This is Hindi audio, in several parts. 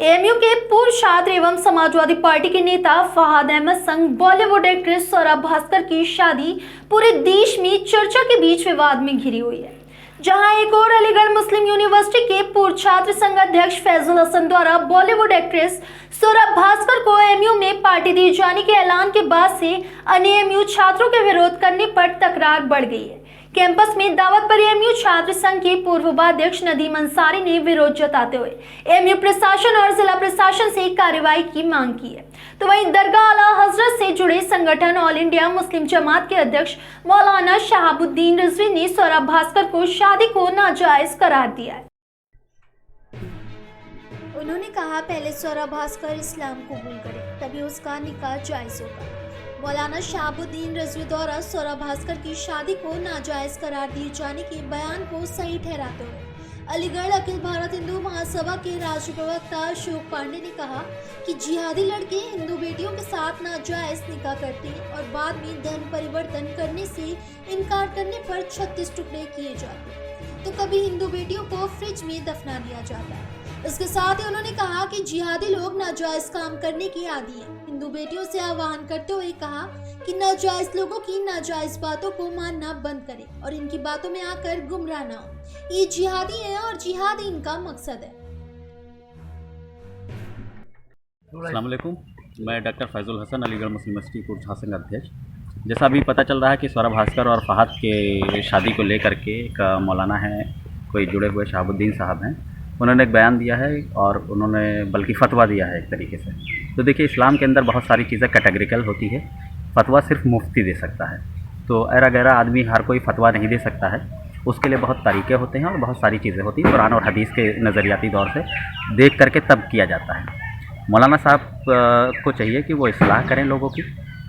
एएमयू के पूर्व छात्र एवं समाजवादी पार्टी के नेता फहाद अहमद संग बॉलीवुड एक्ट्रेस स्वरा भास्कर की शादी पूरे देश में चर्चा के बीच विवाद में घिरी हुई है। जहां एक और अलीगढ़ मुस्लिम यूनिवर्सिटी के पूर्व छात्र संघ अध्यक्ष फैजुल हसन द्वारा बॉलीवुड एक्ट्रेस स्वरा भास्कर को एएमयू में पार्टी दिए जाने के ऐलान के बाद से अन्य एएमयू छात्रों के विरोध करने पर तकरार बढ़ गई है। कैंपस में दावत पर एएमयू छात्र संघ के पूर्व उपाध्यक्ष नदीम अंसारी ने विरोध जताते हुए एएमयू प्रशासन और जिला प्रशासन से कार्रवाई की मांग की है। तो वहीं दरगाह आला हजरत से जुड़े संगठन ऑल इंडिया मुस्लिम जमात के अध्यक्ष मौलाना शहाबुद्दीन रिजवी ने स्वरा भास्कर को शादी को नाजायज करार दिया है। उन्होंने कहा, पहले स्वरा भास्कर इस्लाम कबूल करे तभी उसका निकाह जायज होगा। मौलाना शहाबुद्दीन रिजवी द्वारा स्वरा भास्कर की शादी को नाजायज करार दिए जाने के बयान को सही ठहराते हुए अलीगढ़ अखिल भारत हिंदू महासभा के राज्य प्रवक्ता अशोक पांडे ने कहा कि जिहादी लड़के हिंदू बेटियों के साथ नाजायज निकाह करते हैं और बाद में धर्म परिवर्तन करने से इनकार करने पर 36 टुकड़े किए जाते हैं, तो कभी हिंदू बेटियों को फ्रिज में दफना दिया जाता है। इसके साथ ही उन्होंने कहा कि जिहादी लोग नाजायज काम करने के आदी हैं। हिंदू बेटियों से आह्वान करते हुए कहा कि नाजायज लोगों की नाजायज बातों को मानना बंद करें और इनकी बातों में आकर गुमराह ना हो। ये जिहादी हैं और जिहाद इनका मकसद है। अस्सलाम वालेकुम, मैं डॉक्टर फैजुल हसन अलीगढ़ मुस्लिम यूनिवर्सिटी पूर्व छात्र संघ अध्यक्ष। जैसा अभी पता चल रहा है कि स्वरा भास्कर और फहद के शादी को लेकर के एक मौलाना है, कोई जुड़े हुए शहाबुद्दीन साहब हैं, उन्होंने एक बयान दिया है और उन्होंने बल्कि फ़तवा दिया है एक तरीके से। तो देखिए, इस्लाम के अंदर बहुत सारी चीज़ें कैटेगरिकल होती है। फ़तवा सिर्फ मुफ्ती दे सकता है, तो ऐरा गैरा आदमी हर कोई फ़तवा नहीं दे सकता है। उसके लिए बहुत तरीके होते हैं और बहुत सारी चीज़ें होती हैं। कुरान और हदीस के नज़रियाती दौर से देख करके तब किया जाता है। मौलाना साहब को चाहिए कि वो इस्लाह करें लोगों की,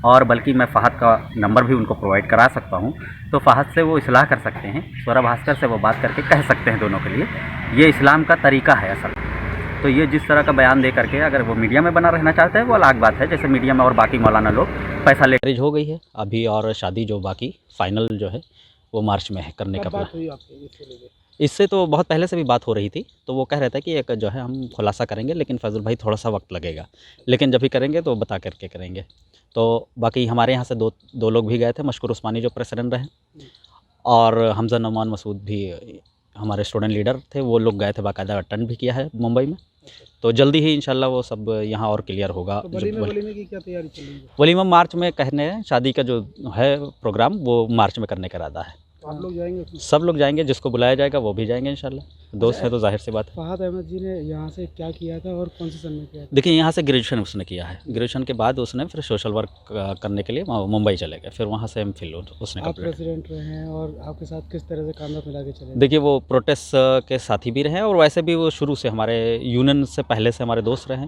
और बल्कि मैं फ़हद का नंबर भी उनको प्रोवाइड करा सकता हूँ, तो फ़हद से वो इस्लाह कर सकते हैं, स्वरा भास्कर से वो बात करके कह सकते हैं दोनों के लिए। ये इस्लाम का तरीका है असल। तो ये जिस तरह का बयान दे करके अगर वो मीडिया में बना रहना चाहते हैं वो अलग बात है। जैसे मीडिया में और बाकी मौलाना लोग पैसा ले मैरिज हो गई है अभी, और शादी जो बाकी फाइनल जो है वो मार्च में है करने का प्लान। इससे तो बहुत पहले से भी बात हो रही थी, तो वो कह रहे थे कि एक जो है हम खुलासा करेंगे, लेकिन फैजुल भाई थोड़ा सा वक्त लगेगा, लेकिन जब भी करेंगे तो बता करके करेंगे। तो बाकी हमारे यहाँ से दो लोग भी गए थे, मशकूर उस्मानी जो प्रेसिडेंट रहे, और हमजा नौमान मसूद भी हमारे स्टूडेंट लीडर थे, वो लोग गए थे, बाकायदा अटेंड भी किया है मुंबई में। तो जल्दी ही इंशाल्लाह वो सब यहाँ और क्लियर होगा। तो वलीमे की क्या तैयारी चल रही है? वलीमा मार्च में कहने हैं, शादी का जो है प्रोग्राम वो मार्च में करने का इरादा है। तो आप लोग जाएंगे? सब लोग जाएंगे, जिसको बुलाया जाएगा वो भी जाएंगे इंशाल्लाह। दोस्त है तो जाहिर सी बात है। फहद अहमद जी ने यहाँ से क्या किया था और कौन से सन में किया था? देखिए, यहाँ से ग्रेजुएशन उसने किया है, ग्रेजुएशन के बाद उसने फिर सोशल वर्क करने के लिए मुंबई चले गए, फिर वहाँ से एमफिल उसने आप कंप्लीट। प्रेसिडेंट रहे हैं और आपके साथ किस तरह से कांधा मिला के चले? देखिए, वो प्रोटेस्ट के साथी भी रहे और वैसे भी वो शुरू से हमारे यूनियन से पहले से हमारे दोस्त रहे।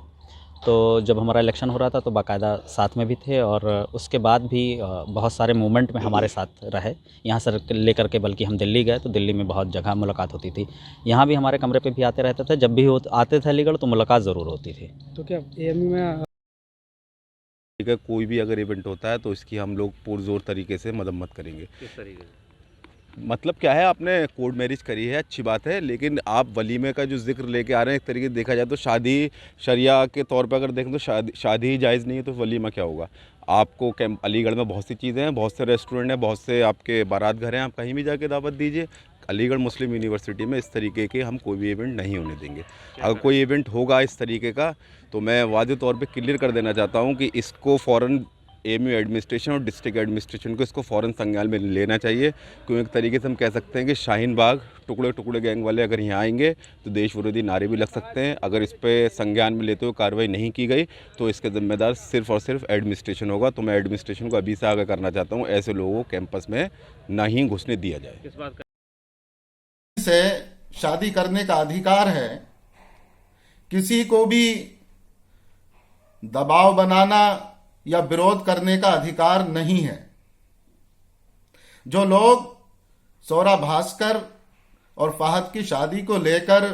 तो जब हमारा इलेक्शन हो रहा था तो बाकायदा साथ में भी थे, और उसके बाद भी बहुत सारे मूवमेंट में हमारे साथ रहे। यहाँ से लेकर के बल्कि हम दिल्ली गए तो दिल्ली में बहुत जगह मुलाकात होती थी। यहाँ भी हमारे कमरे पे भी आते रहते थे, जब भी आते थे अलीगढ़ तो मुलाकात ज़रूर होती थी। तो क्या एएमयू में कोई भी अगर इवेंट होता है तो इसकी हम लोग पुरजोर तरीके से मरम्मत करेंगे। किस तरीके से? मतलब क्या है, आपने कोर्ट मैरिज करी है, अच्छी बात है, लेकिन आप वलीमे का जो जिक्र लेके आ रहे हैं, एक तरीके से देखा जाए तो शादी शरिया के तौर पर अगर देखें तो शादी ही जायज़ नहीं है, तो वलीमा क्या होगा? आपको अलीगढ़ में बहुत सी चीज़ें हैं, बहुत से रेस्टोरेंट हैं, बहुत से आपके बारात घर हैं, आप कहीं भी जाके दावत दीजिए। अलीगढ़ मुस्लिम यूनिवर्सिटी में इस तरीके के हम कोई भी इवेंट नहीं होने देंगे। अगर कोई इवेंट होगा इस तरीके का तो मैं वाज़ेह तौर पे क्लियर कर देना चाहता हूँ कि इसको फ़ौरन एएमयू एडमिनिस्ट्रेशन और डिस्ट्रिक्ट एडमिनिस्ट्रेशन को इसको फ़ौरन संज्ञान में लेना चाहिए। क्योंकि एक तरीके से हम कह सकते हैं कि शाहीन बाग टुकड़े टुकड़े गैंग वाले अगर यहाँ आएंगे तो देश विरोधी नारे भी लग सकते हैं। अगर इस पर संज्ञान में लेते हुए कार्रवाई नहीं की गई तो इसके ज़िम्मेदार सिर्फ़ और सिर्फ एडमिनिस्ट्रेशन होगा। तो मैं एडमिनिस्ट्रेशन को अभी से आगाह करना चाहता हूँ, ऐसे लोगों को कैंपस में ना ही घुसने दिया जाए। किस बात का? से शादी करने का अधिकार है, किसी को भी दबाव बनाना या विरोध करने का अधिकार नहीं है। जो लोग स्वरा भास्कर और फहद की शादी को लेकर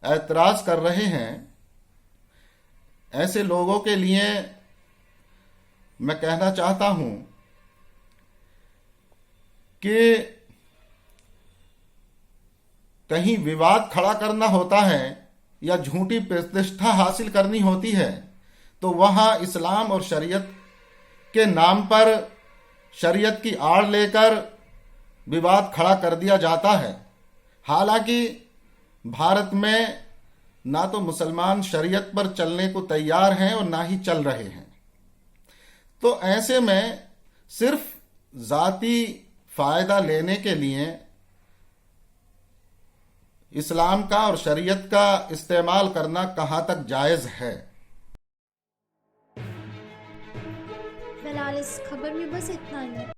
ऐतराज कर रहे हैं, ऐसे लोगों के लिए मैं कहना चाहता हूं कि कहीं विवाद खड़ा करना होता है या झूठी प्रतिष्ठा हासिल करनी होती है तो वहां इस्लाम और शरीयत के नाम पर शरीयत की आड़ लेकर विवाद खड़ा कर दिया जाता है। हालांकि भारत में ना तो मुसलमान शरीयत पर चलने को तैयार हैं और ना ही चल रहे हैं। तो ऐसे में सिर्फ जाती फायदा लेने के लिए इस्लाम का और शरीयत का इस्तेमाल करना कहां तक जायज है। फिलहाल इस खबर में बस इतना ही।